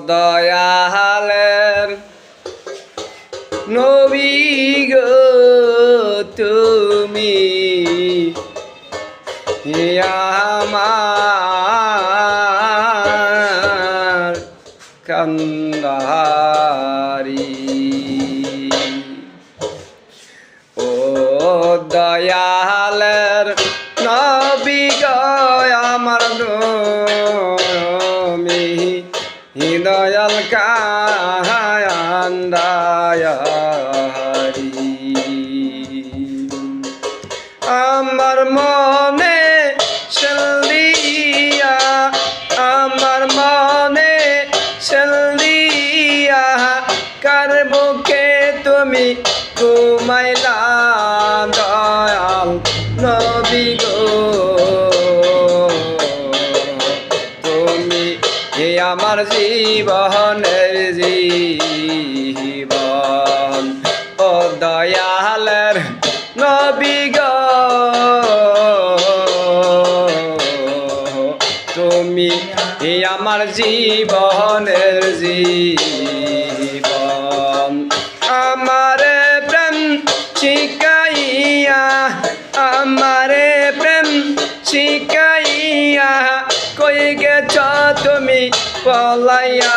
দয়ালের নবী গো তুমি আমার কান্দারি ও দয়ালের নবী গো আমার তুমি দয়াল কান্দারি আমার মনে সেলিয়া আমার মনে সেলিয়া কার বুকে তুমি ঘুমাইলা দয়াল নবী গো তুমি আমার জীবনের জীবন ও দয়ালের নবী গো তুমি আমার জীবনের জীবন আমারে প্রেম শিখাইয়া আমারে প্রেম শিখাইয়া কই গেছ তুমি পলাইয়া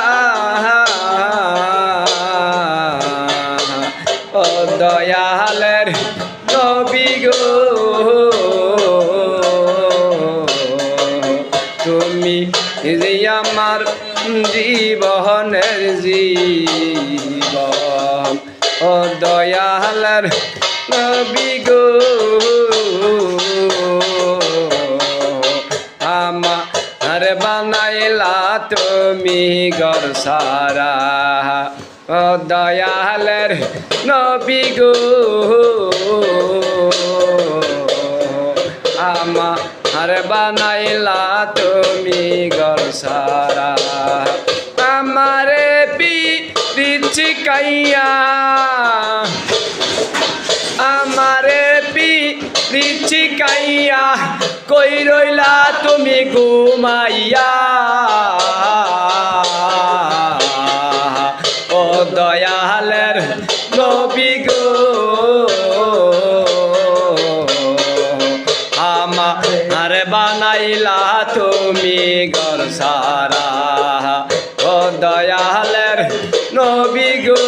ও দয়ালের নবী গো তুমি যে আমার জীবনের জীবন ও দয়ালের নবী গো আমার বানাইলা তুমি ঘর সারা ও দয়ালের নবী গো আমার বানাইলা তুমি ঘর সারা আমারে পিরিচি কাইয়া আমারে পিরিচি কাইয়া কই রইলা তুমি ঘুমাইয়া ও দয়ালের নবী গো আমার বানাইলা তুমি ঘর সারা ও দয়ালের নবী গো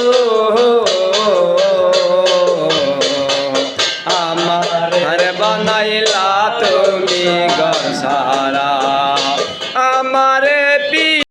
আমার বানাইলা তুমি ঘর সারা